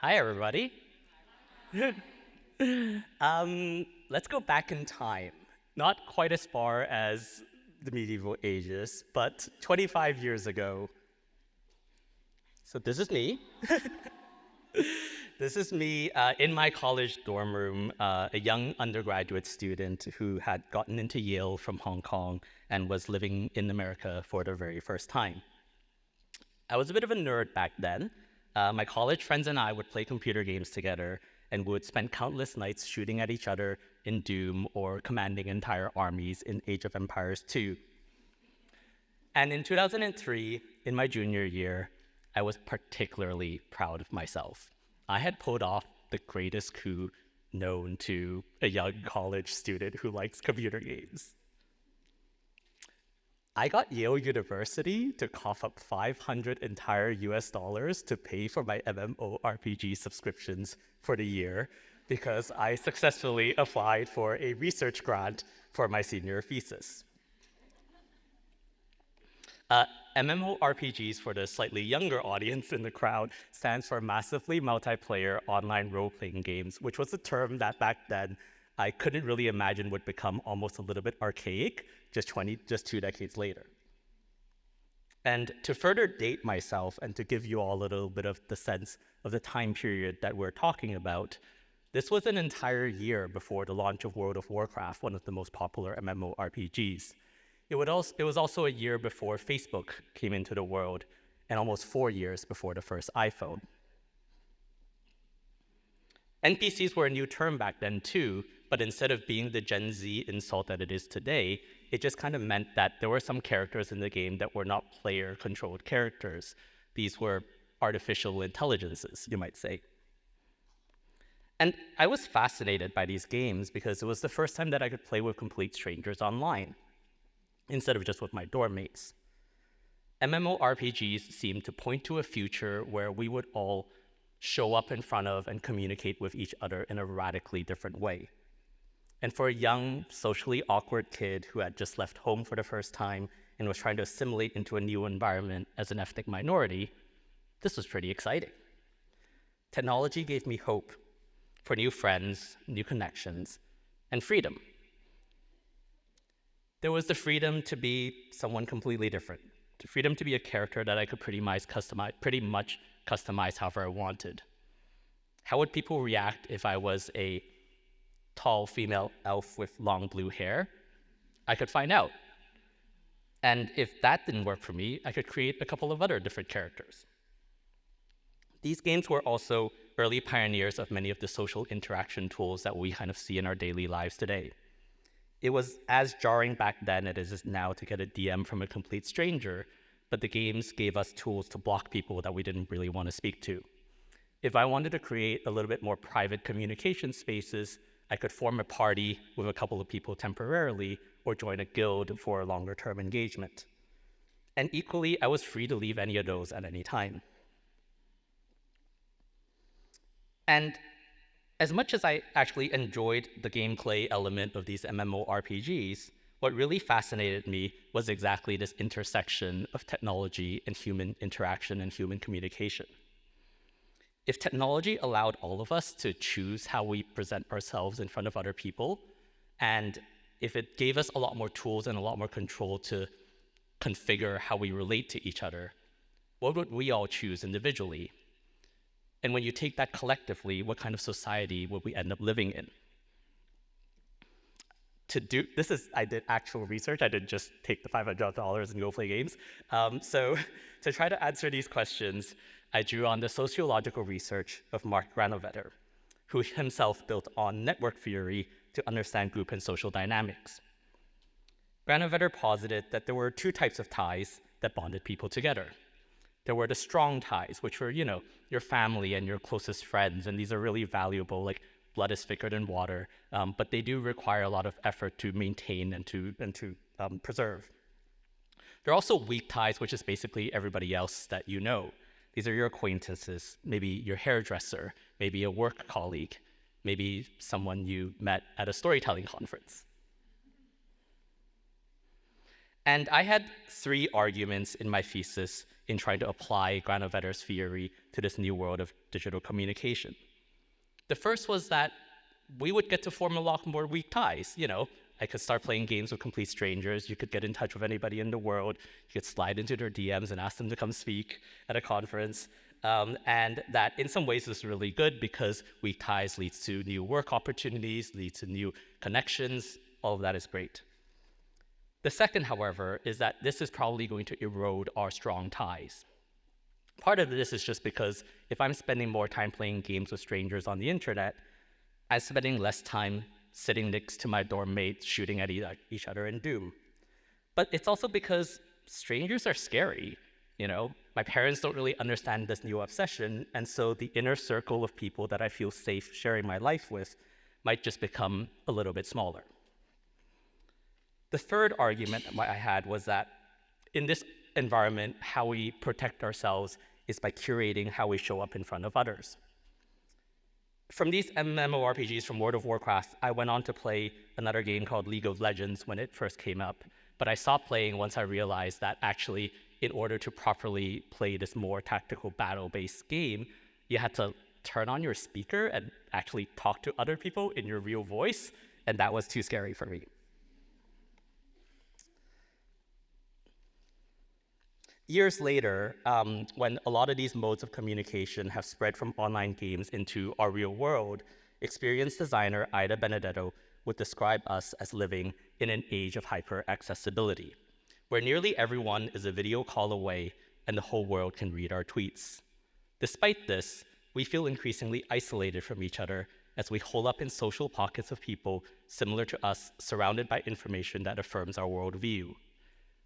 Hi, everybody. Let's go back in time. Not quite as far as the medieval ages, but 25 years ago. So this is me. This is me in my college dorm room, a young undergraduate student who had gotten into Yale from Hong Kong and was living in America for the very first time. I was a bit of a nerd back then. My college friends and I would play computer games together and would spend countless nights shooting at each other in Doom or commanding entire armies in Age of Empires 2. And in 2003, in my junior year, I was particularly proud of myself. I had pulled off the greatest coup known to a young college student who likes computer games. I got Yale University to cough up 500 entire US dollars to pay for my MMORPG subscriptions for the year because I successfully applied for a research grant for my senior thesis. MMORPGs, for the slightly younger audience in the crowd, stands for Massively Multiplayer Online Role-Playing Games, which was a term that back then I couldn't really imagine would become almost a little bit archaic just 2 decades later. And to further date myself and to give you all a little bit of the sense of the time period that we're talking about, this was an entire year before the launch of World of Warcraft, one of the most popular MMORPGs. It was also a year before Facebook came into the world, and almost 4 years before the first iPhone. NPCs were a new term back then too, but instead of being the Gen Z insult that it is today, it just kind of meant that there were some characters in the game that were not player-controlled characters. These were artificial intelligences, you might say. And I was fascinated by these games because it was the first time that I could play with complete strangers online, instead of just with my dorm mates. MMORPGs seemed to point to a future where we would all show up in front of and communicate with each other in a radically different way. And for a young, socially awkward kid who had just left home for the first time and was trying to assimilate into a new environment as an ethnic minority, this was pretty exciting. Technology gave me hope for new friends, new connections, and freedom. There was the freedom to be someone completely different, the freedom to be a character that I could pretty much customize however I wanted. How would people react if I was a tall female elf with long blue hair? I could find out. And if that didn't work for me, I could create a couple of other different characters. These games were also early pioneers of many of the social interaction tools that we kind of see in our daily lives today. It was as jarring back then as it is now to get a DM from a complete stranger, but the games gave us tools to block people that we didn't really want to speak to. If I wanted to create a little bit more private communication spaces, I could form a party with a couple of people temporarily or join a guild for a longer-term engagement. And equally, I was free to leave any of those at any time. And as much as I actually enjoyed the gameplay element of these MMORPGs, what really fascinated me was exactly this intersection of technology and human interaction and human communication. If technology allowed all of us to choose how we present ourselves in front of other people, and if it gave us a lot more tools and a lot more control to configure how we relate to each other, what would we all choose individually? And when you take that collectively, what kind of society would we end up living in? I did actual research. I didn't just take the $500 and go play games. So to try to answer these questions, I drew on the sociological research of Mark Granovetter, who himself built on network theory to understand group and social dynamics. Granovetter posited that there were 2 types of ties that bonded people together. There were the strong ties, which were, your family and your closest friends, and these are really valuable, like blood is thicker than water, but they do require a lot of effort to maintain and to preserve. There are also weak ties, which is basically everybody else that you know. These are your acquaintances, maybe your hairdresser, maybe a work colleague, maybe someone you met at a storytelling conference. And I had 3 arguments in my thesis in trying to apply Granovetter's theory to this new world of digital communication. The first was that we would get to form a lot more weak ties. I could start playing games with complete strangers. You could get in touch with anybody in the world. You could slide into their DMs and ask them to come speak at a conference. And that in some ways is really good because weak ties leads to new work opportunities, leads to new connections. All of that is great. The second, however, is that this is probably going to erode our strong ties. Part of this is just because if I'm spending more time playing games with strangers on the internet, I'm spending less time sitting next to my dorm mates shooting at each other in Doom. But it's also because strangers are scary. My parents don't really understand this new obsession, and so the inner circle of people that I feel safe sharing my life with might just become a little bit smaller. The third argument I had was that in this environment, how we protect ourselves is by curating how we show up in front of others. From these MMORPGs from World of Warcraft, I went on to play another game called League of Legends when it first came up, but I stopped playing once I realized that actually, in order to properly play this more tactical battle-based game, you had to turn on your speaker and actually talk to other people in your real voice, and that was too scary for me. Years later, when a lot of these modes of communication have spread from online games into our real world, experienced designer Ida Benedetto would describe us as living in an age of hyper-accessibility, where nearly everyone is a video call away and the whole world can read our tweets. Despite this, we feel increasingly isolated from each other as we hole up in social pockets of people similar to us, surrounded by information that affirms our worldview.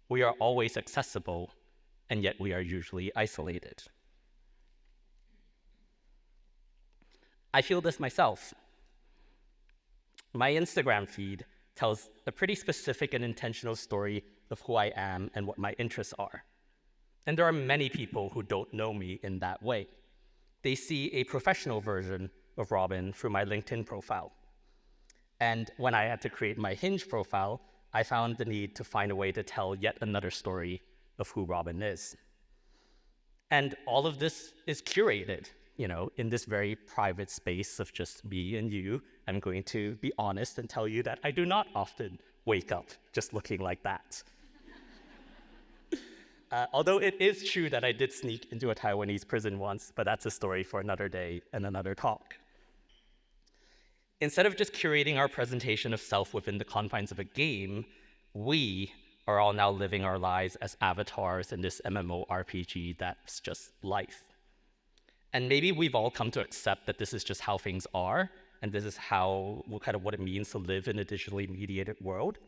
We are always accessible, and yet we are usually isolated. I feel this myself. My Instagram feed tells a pretty specific and intentional story of who I am and what my interests are. And there are many people who don't know me in that way. They see a professional version of Robin through my LinkedIn profile. And when I had to create my Hinge profile, I found the need to find a way to tell yet another story of who Robin is. And all of this is curated, in this very private space of just me and you. I'm going to be honest and tell you that I do not often wake up just looking like that. Although it is true that I did sneak into a Taiwanese prison once, but that's a story for another day and another talk. Instead of just curating our presentation of self within the confines of a game, we are all now living our lives as avatars in this MMORPG that's just life. And maybe we've all come to accept that this is just how things are, and this is what it means to live in a digitally mediated world.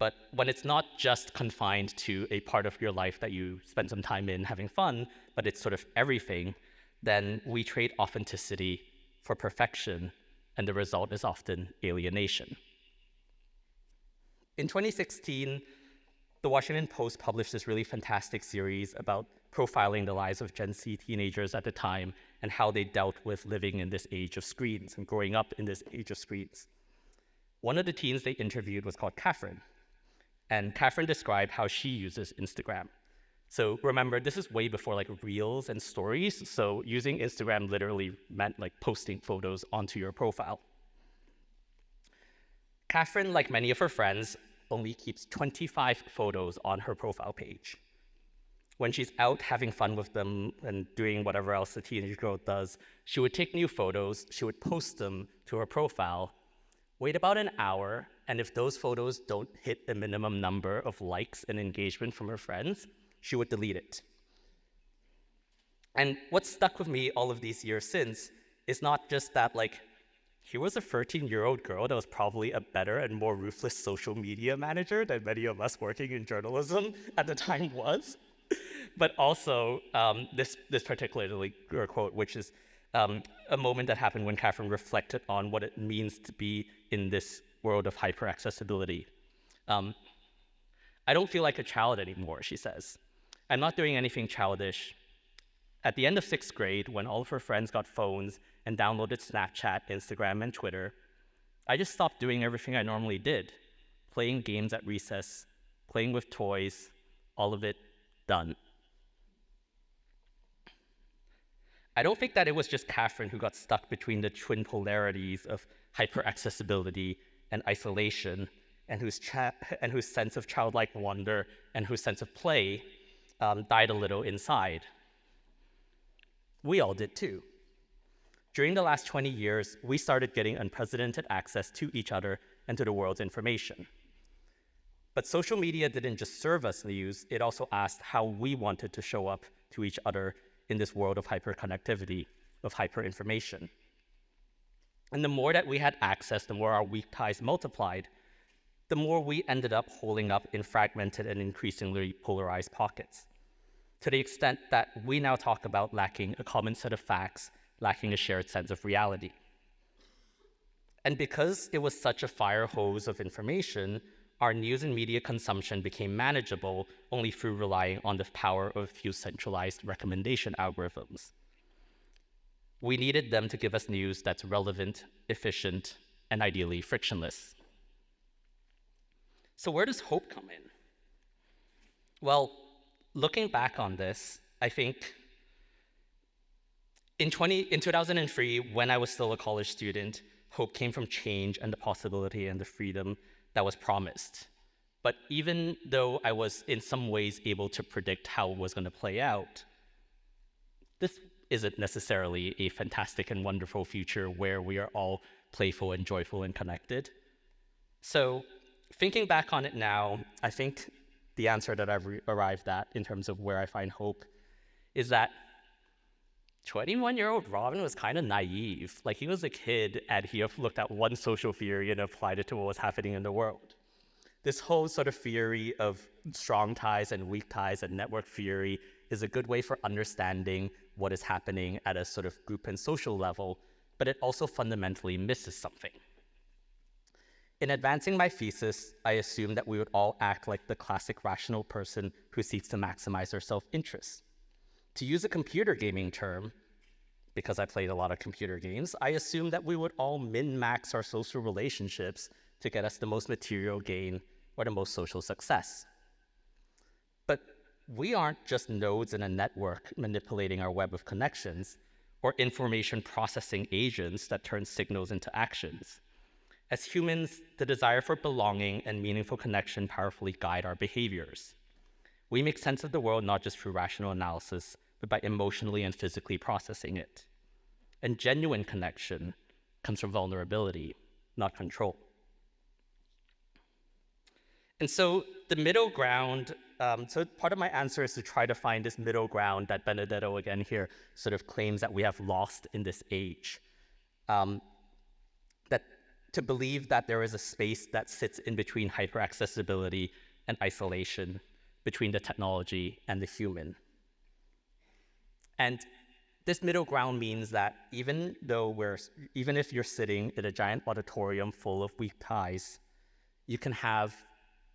But when it's not just confined to a part of your life that you spend some time in having fun, but it's sort of everything, then we trade authenticity for perfection, and the result is often alienation. In 2016, The Washington Post published this really fantastic series about profiling the lives of Gen Z teenagers at the time and how they dealt with living in this age of screens and growing up in this age of screens. One of the teens they interviewed was called Catherine, and Catherine described how she uses Instagram. So remember, this is way before Reels and stories, so using Instagram literally meant posting photos onto your profile. Catherine, like many of her friends, only keeps 25 photos on her profile page. When she's out having fun with them and doing whatever else a teenage girl does, she would take new photos, she would post them to her profile, wait about an hour, and if those photos don't hit a minimum number of likes and engagement from her friends, she would delete it. And what's stuck with me all of these years since is not just that here was a 13-year-old girl that was probably a better and more ruthless social media manager than many of us working in journalism at the time was. But also this particularly quote, which is a moment that happened when Catherine reflected on what it means to be in this world of hyper-accessibility. I don't feel like a child anymore, she says. I'm not doing anything childish. At the end of 6th grade, when all of her friends got phones and downloaded Snapchat, Instagram, and Twitter, I just stopped doing everything I normally did. Playing games at recess, playing with toys, all of it done. I don't think that it was just Catherine who got stuck between the twin polarities of hyper-accessibility and isolation, and whose sense of childlike wonder and whose sense of play died a little inside. We all did too. During the last 20 years, we started getting unprecedented access to each other and to the world's information. But social media didn't just serve us news, it also asked how we wanted to show up to each other in this world of hyperconnectivity, of hyperinformation. And the more that we had access, the more our weak ties multiplied, the more we ended up holding up in fragmented and increasingly polarized pockets, to the extent that we now talk about lacking a common set of facts, lacking a shared sense of reality. And because it was such a fire hose of information, our news and media consumption became manageable only through relying on the power of a few centralized recommendation algorithms. We needed them to give us news that's relevant, efficient, and ideally frictionless. So where does hope come in? Well, looking back on this, I think in 2003, when I was still a college student, hope came from change and the possibility and the freedom that was promised. But even though I was in some ways able to predict how it was going to play out, this isn't necessarily a fantastic and wonderful future where we are all playful and joyful and connected. So thinking back on it now, I think the answer that I've arrived at in terms of where I find hope is that 21-year-old Robin was kind of naive. Like, he was a kid and he looked at one social theory and applied it to what was happening in the world. This whole sort of theory of strong ties and weak ties and network theory is a good way for understanding what is happening at a sort of group and social level, but it also fundamentally misses something. In advancing my thesis, I assumed that we would all act like the classic rational person who seeks to maximize their self-interest. To use a computer gaming term, because I played a lot of computer games, I assumed that we would all min-max our social relationships to get us the most material gain or the most social success. But we aren't just nodes in a network manipulating our web of connections or information processing agents that turn signals into actions. As humans, the desire for belonging and meaningful connection powerfully guide our behaviors. We make sense of the world not just through rational analysis, but by emotionally and physically processing it. And genuine connection comes from vulnerability, not control. And so the middle ground, so part of my answer is to try to find this middle ground that Benedetto again here sort of claims that we have lost in this age. That to believe that there is a space that sits in between hyperaccessibility and isolation, between the technology and the human. And this middle ground means that even if you're sitting in a giant auditorium full of weak ties, you can have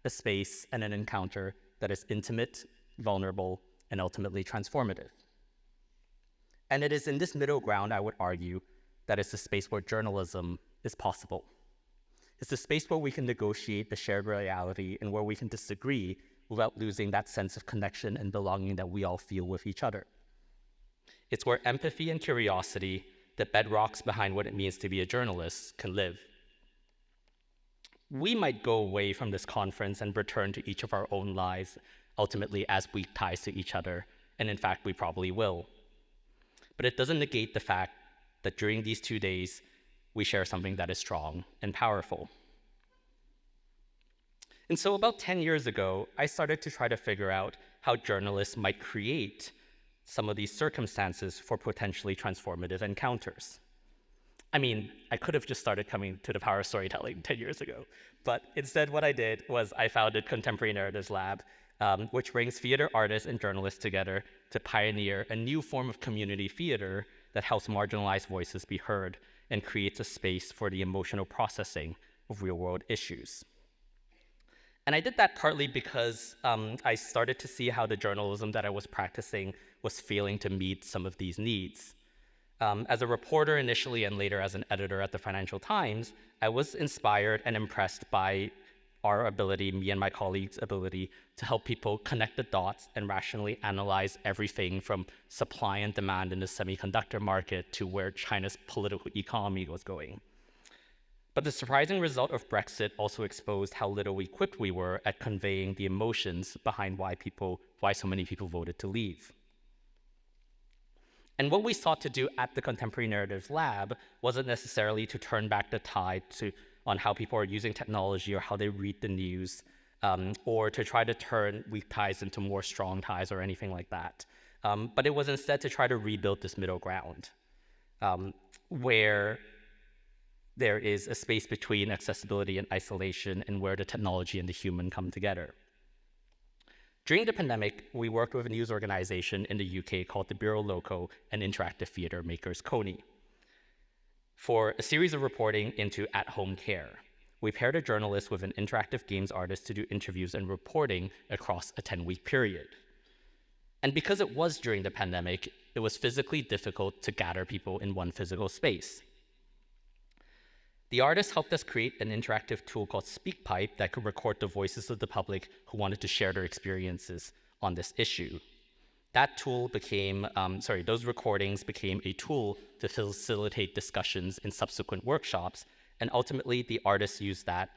a space and an encounter that is intimate, vulnerable, and ultimately transformative. And it is in this middle ground, I would argue, that it's the space where journalism is possible. It's the space where we can negotiate a shared reality and where we can disagree without losing that sense of connection and belonging that we all feel with each other. It's where empathy and curiosity, the bedrocks behind what it means to be a journalist, can live. We might go away from this conference and return to each of our own lives, ultimately as weak ties to each other, and in fact, we probably will. But it doesn't negate the fact that during these 2 days, we share something that is strong and powerful. And so about 10 years ago, I started to try to figure out how journalists might create some of these circumstances for potentially transformative encounters. I mean, I could have just started coming to the power of storytelling 10 years ago, but instead what I did was I founded Contemporary Narratives Lab, which brings theater artists and journalists together to pioneer a new form of community theater that helps marginalized voices be heard and creates a space for the emotional processing of real-world issues. And I did that partly because I started to see how the journalism that I was practicing was failing to meet some of these needs. As a reporter initially and later as an editor at the Financial Times, I was inspired and impressed by our ability, me and my colleagues' ability, to help people connect the dots and rationally analyze everything from supply and demand in the semiconductor market to where China's political economy was going. But the surprising result of Brexit also exposed how little equipped we were at conveying the emotions behind why so many people voted to leave. And what we sought to do at the Contemporary Narratives Lab wasn't necessarily to turn back the tide on how people are using technology or how they read the news, or to try to turn weak ties into more strong ties or anything like that. But it was instead to try to rebuild this middle ground, where there is a space between accessibility and isolation, and where the technology and the human come together. During the pandemic, we worked with a news organization in the UK called the Bureau Loco and interactive theater makers Coney for a series of reporting into at-home care. We paired a journalist with an interactive games artist to do interviews and reporting across a 10-week period. And because it was during the pandemic, it was physically difficult to gather people in one physical space. The artist helped us create an interactive tool called SpeakPipe that could record the voices of the public who wanted to share their experiences on this issue. That tool those recordings became a tool to facilitate discussions in subsequent workshops, and ultimately the artist used that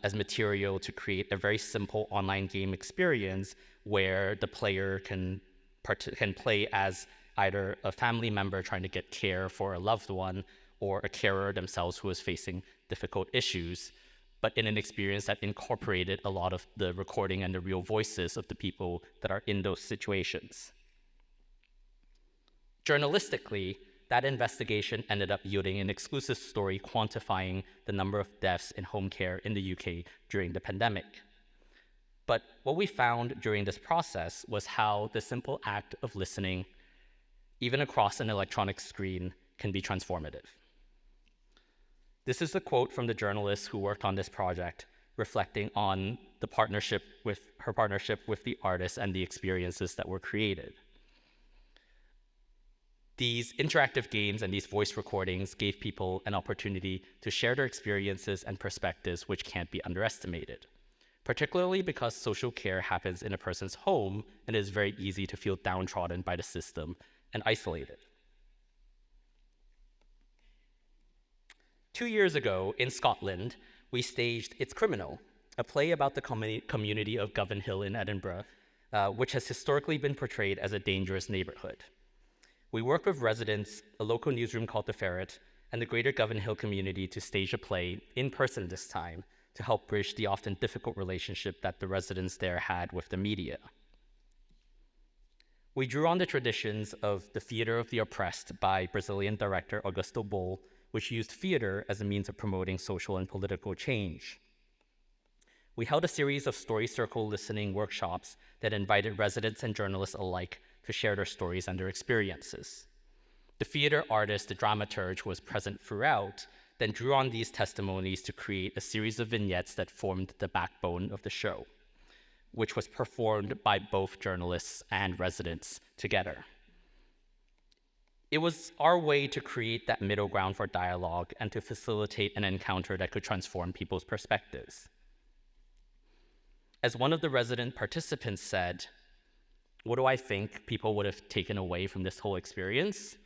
as material to create a very simple online game experience where the player can play as either a family member trying to get care for a loved one, or a carer themselves who is facing difficult issues, but in an experience that incorporated a lot of the recording and the real voices of the people that are in those situations. Journalistically, that investigation ended up yielding an exclusive story quantifying the number of deaths in home care in the UK during the pandemic. But what we found during this process was how the simple act of listening, even across an electronic screen, can be transformative. This is a quote from the journalist who worked on this project, reflecting on her partnership with the artist and the experiences that were created. These interactive games and these voice recordings gave people an opportunity to share their experiences and perspectives, which can't be underestimated, particularly because social care happens in a person's home and it is very easy to feel downtrodden by the system and isolated. 2 years ago, in Scotland, we staged It's Criminal, a play about the community of Govan Hill in Edinburgh, which has historically been portrayed as a dangerous neighborhood. We worked with residents, a local newsroom called The Ferret, and the greater Govan Hill community to stage a play, in person this time, to help bridge the often difficult relationship that the residents there had with the media. We drew on the traditions of The Theatre of the Oppressed by Brazilian director Augusto Boal, which used theater as a means of promoting social and political change. We held a series of story circle listening workshops that invited residents and journalists alike to share their stories and their experiences. The theater artist, the dramaturge who was present throughout, then drew on these testimonies to create a series of vignettes that formed the backbone of the show, which was performed by both journalists and residents together. It was our way to create that middle ground for dialogue and to facilitate an encounter that could transform people's perspectives. As one of the resident participants said, what do I think people would have taken away from this whole experience?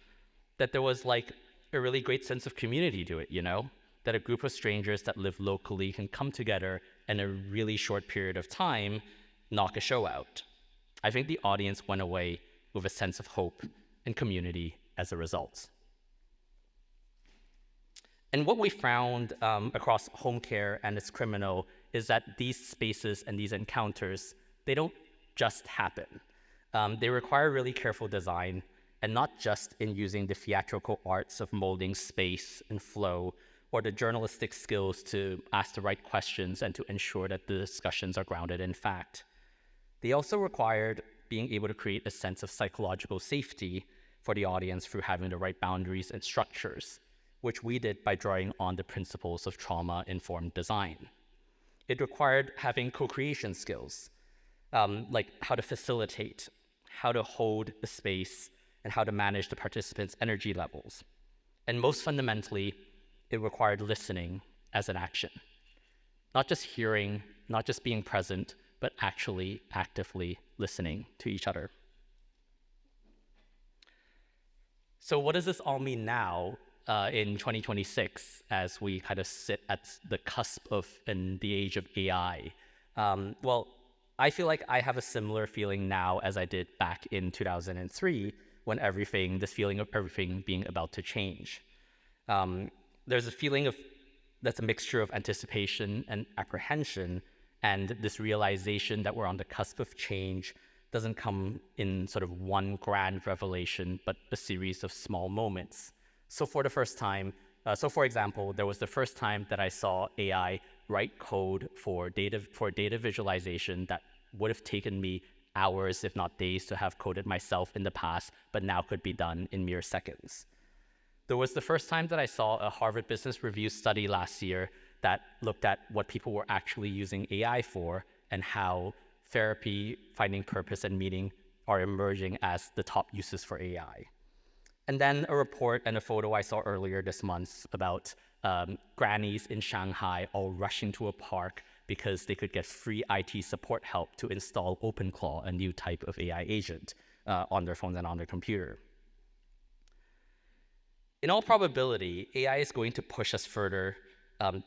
That there was like a really great sense of community to it, That a group of strangers that live locally can come together in a really short period of time, knock a show out. I think the audience went away with a sense of hope and community as a result. And what we found across home care and It's Criminal is that these spaces and these encounters, they don't just happen. They require really careful design, and not just in using the theatrical arts of molding space and flow, or the journalistic skills to ask the right questions and to ensure that the discussions are grounded in fact. They also required being able to create a sense of psychological safety for the audience through having the right boundaries and structures, which we did by drawing on the principles of trauma-informed design. It required having co-creation skills, like how to facilitate, how to hold the space, and how to manage the participants' energy levels. And most fundamentally, it required listening as an action. Not just hearing not just being present, but actually actively listening to each other. So what does this all mean now in 2026 as we kind of sit at the cusp of in the age of AI? Well, I feel like I have a similar feeling now as I did back in 2003 when this feeling of everything being about to change. There's a feeling that's a mixture of anticipation and apprehension, and this realization that we're on the cusp of change doesn't come in sort of one grand revelation, but a series of small moments. So for example, there was the first time that I saw AI write code for data visualization that would have taken me hours, if not days, to have coded myself in the past, but now could be done in mere seconds. There was the first time that I saw a Harvard Business Review study last year that looked at what people were actually using AI for and how therapy, finding purpose, and meaning are emerging as the top uses for AI. And then a report and a photo I saw earlier this month about grannies in Shanghai all rushing to a park because they could get free IT support help to install OpenClaw, a new type of AI agent, on their phones and on their computer. In all probability, AI is going to push us further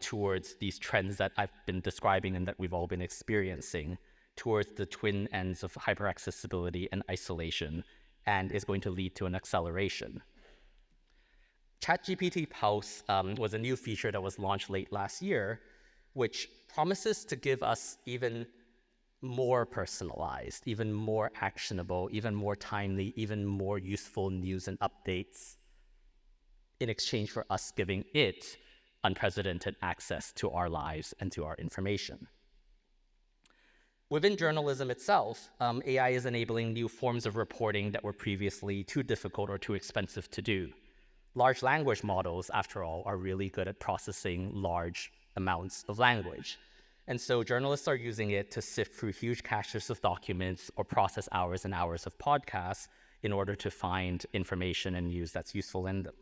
towards these trends that I've been describing and that we've all been experiencing, towards the twin ends of hyperaccessibility and isolation, and is going to lead to an acceleration. ChatGPT Pulse was a new feature that was launched late last year, which promises to give us even more personalized, even more actionable, even more timely, even more useful news and updates in exchange for us giving it unprecedented access to our lives and to our information. Within journalism itself, AI is enabling new forms of reporting that were previously too difficult or too expensive to do. Large language models, after all, are really good at processing large amounts of language. And so journalists are using it to sift through huge caches of documents or process hours and hours of podcasts in order to find information and news that's useful in them.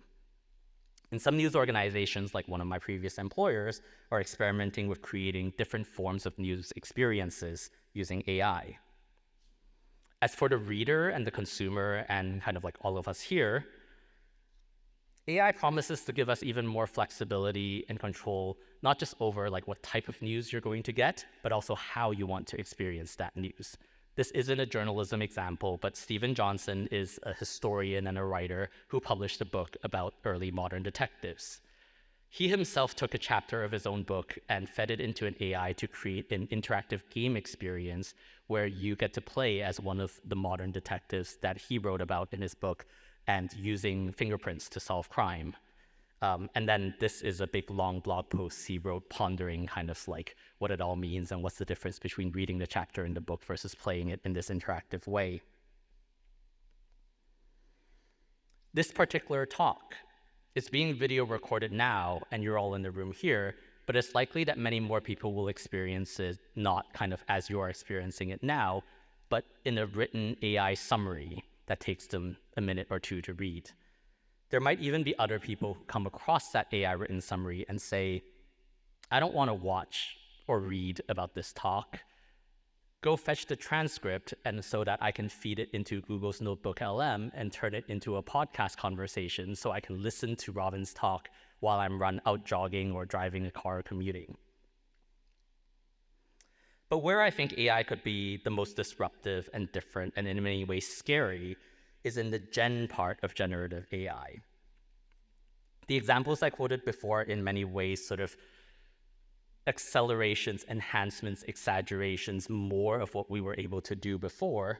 And some news organizations, like one of my previous employers, are experimenting with creating different forms of news experiences using AI. As for the reader and the consumer and kind of like all of us here, AI promises to give us even more flexibility and control, not just over like what type of news you're going to get, but also how you want to experience that news. This isn't a journalism example, but Stephen Johnson is a historian and a writer who published a book about early modern detectives. He himself took a chapter of his own book and fed it into an AI to create an interactive game experience where you get to play as one of the modern detectives that he wrote about in his book and using fingerprints to solve crime. And then this is a big long blog post he wrote pondering kind of like what it all means and what's the difference between reading the chapter in the book versus playing it in this interactive way. This particular talk is being video recorded now, and you're all in the room here, but it's likely that many more people will experience it not kind of as you are experiencing it now, but in a written AI summary that takes them a minute or two to read. There might even be other people who come across that AI written summary and say, I don't want to watch or read about this talk. Go fetch the transcript and so that I can feed it into Google's Notebook LM and turn it into a podcast conversation so I can listen to Robin's talk while I'm out jogging or driving a car or commuting. But where I think AI could be the most disruptive and different and in many ways scary is in the gen part of generative AI. The examples I quoted before in many ways sort of accelerations, enhancements, exaggerations, more of what we were able to do before.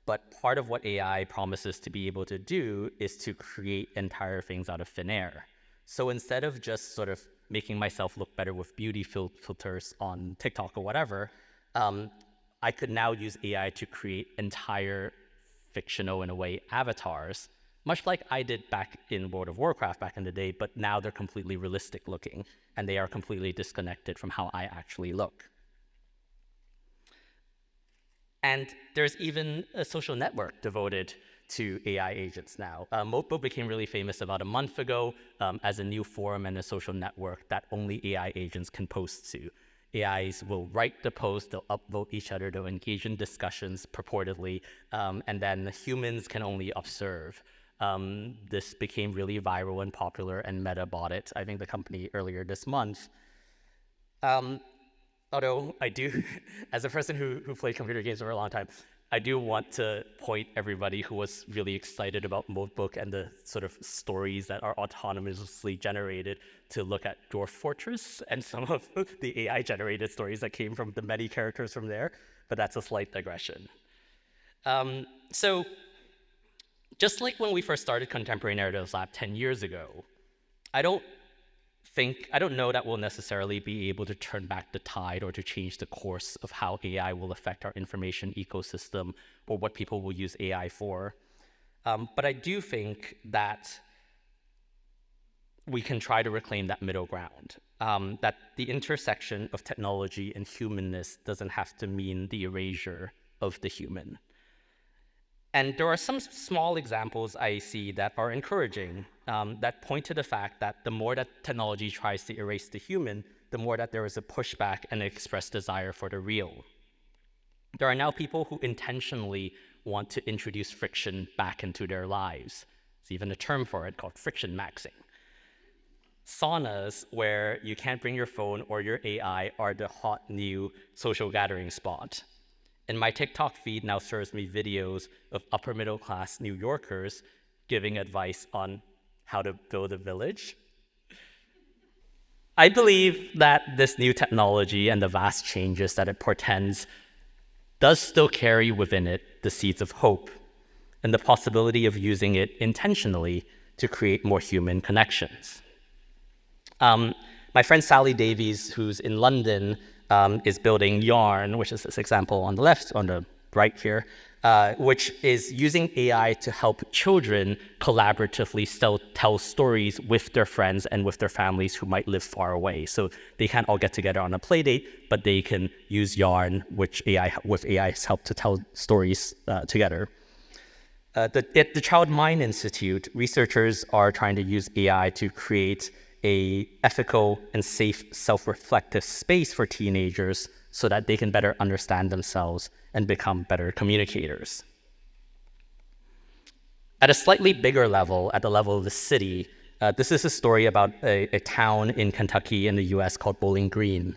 But part of what AI promises to be able to do is to create entire things out of thin air. So instead of just sort of making myself look better with beauty filters on TikTok or whatever, I could now use AI to create entire fictional, in a way, avatars, much like I did back in World of Warcraft back in the day, but now they're completely realistic looking, and they are completely disconnected from how I actually look. And there's even a social network devoted to AI agents now. Mopo became really famous about a month ago as a new forum and a social network that only AI agents can post to. AIs will write the post, they'll upvote each other, they'll engage in discussions purportedly, and then humans can only observe. This became really viral and popular, and Meta bought it, I think the company earlier this month. Although I do, as a person who played computer games for a long time, I do want to point everybody who was really excited about Notebook and the sort of stories that are autonomously generated to look at Dwarf Fortress and some of the AI-generated stories that came from the many characters from there, but that's a slight digression. So just like when we first started Contemporary Narratives Lab 10 years ago, I don't know that we'll necessarily be able to turn back the tide or to change the course of how AI will affect our information ecosystem or what people will use AI for. But I do think that we can try to reclaim that middle ground, that the intersection of technology and humanness doesn't have to mean the erasure of the human. And there are some small examples I see that are encouraging, that point to the fact that the more that technology tries to erase the human, the more that there is a pushback and an expressed desire for the real. There are now people who intentionally want to introduce friction back into their lives. There's even a term for it called friction maxing. Saunas, where you can't bring your phone or your AI, are the hot new social gathering spot. And my TikTok feed now serves me videos of upper middle class New Yorkers giving advice on how to build a village. I believe that this new technology and the vast changes that it portends does still carry within it the seeds of hope and the possibility of using it intentionally to create more human connections. My friend Sally Davies, who's in London, is building Yarn, which is this example on the left, on the right here, which is using AI to help children collaboratively tell stories with their friends and with their families who might live far away. So they can't all get together on a play date, but they can use Yarn, which with AI's help to tell stories together. At the Child Mind Institute, researchers are trying to use AI to create an ethical and safe self-reflective space for teenagers so that they can better understand themselves and become better communicators. At a slightly bigger level, at the level of the city, this is a story about a town in Kentucky in the US called Bowling Green.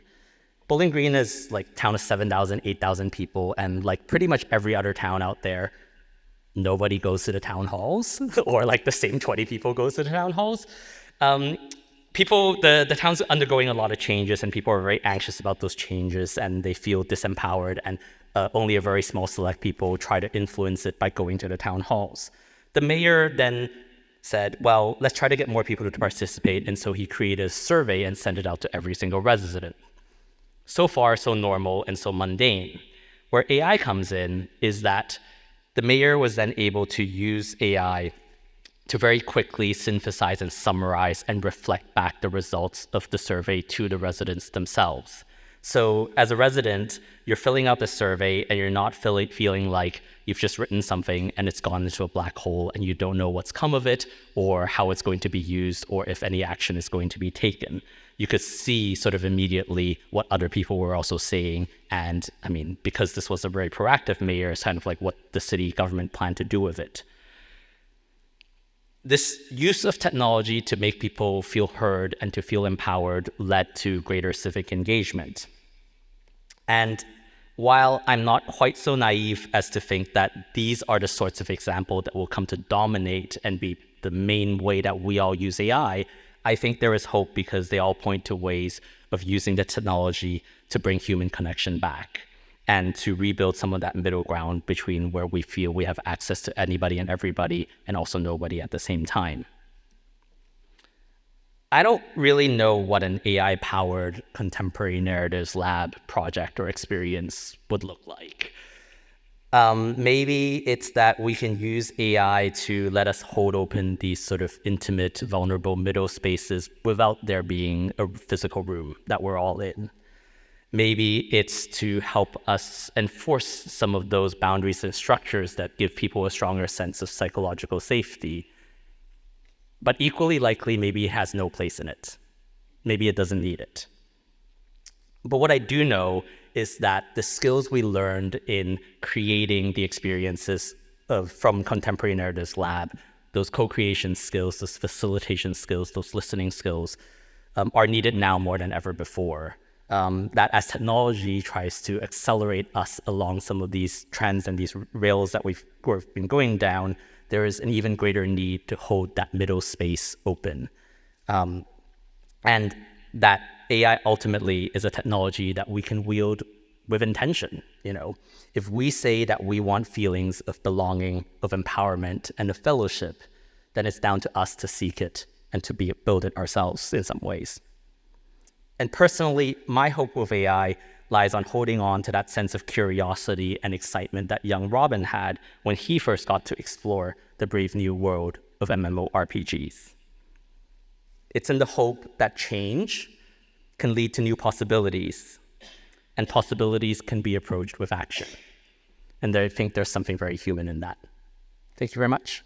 Bowling Green is like a town of 7,000, 8,000 people, and like pretty much every other town out there, nobody goes to the town halls, or like the same 20 people goes to the town halls. The town's undergoing a lot of changes, and people are very anxious about those changes, and they feel disempowered, and only a very small select people try to influence it by going to the town halls. The mayor then said, well, let's try to get more people to participate, and so he created a survey and sent it out to every single resident. So far, so normal and so mundane. Where AI comes in is that the mayor was then able to use AI to very quickly synthesize and summarize and reflect back the results of the survey to the residents themselves. So as a resident, you're filling out the survey and you're not feeling like you've just written something and it's gone into a black hole and you don't know what's come of it or how it's going to be used or if any action is going to be taken. You could see sort of immediately what other people were also saying. And I mean, because this was a very proactive mayor, it's kind of like what the city government planned to do with it. This use of technology to make people feel heard and to feel empowered led to greater civic engagement. And while I'm not quite so naive as to think that these are the sorts of examples that will come to dominate and be the main way that we all use AI, I think there is hope because they all point to ways of using the technology to bring human connection back and to rebuild some of that middle ground between where we feel we have access to anybody and everybody and also nobody at the same time. I don't really know what an AI-powered contemporary narratives lab project or experience would look like. Maybe it's that we can use AI to let us hold open these sort of intimate, vulnerable middle spaces without there being a physical room that we're all in. Maybe it's to help us enforce some of those boundaries and structures that give people a stronger sense of psychological safety. But equally likely, maybe it has no place in it. Maybe it doesn't need it. But what I do know is that the skills we learned in creating the experiences from Contemporary Narratives Lab, those co-creation skills, those facilitation skills, those listening skills, are needed now more than ever before. That as technology tries to accelerate us along some of these trends and these rails that we've been going down, there is an even greater need to hold that middle space open. And that AI ultimately is a technology that we can wield with intention. If we say that we want feelings of belonging, of empowerment, and of fellowship, then it's down to us to seek it and to build it ourselves in some ways. And personally, my hope with AI lies on holding on to that sense of curiosity and excitement that young Robin had when he first got to explore the brave new world of MMORPGs. It's in the hope that change can lead to new possibilities, and possibilities can be approached with action. And I think there's something very human in that. Thank you very much.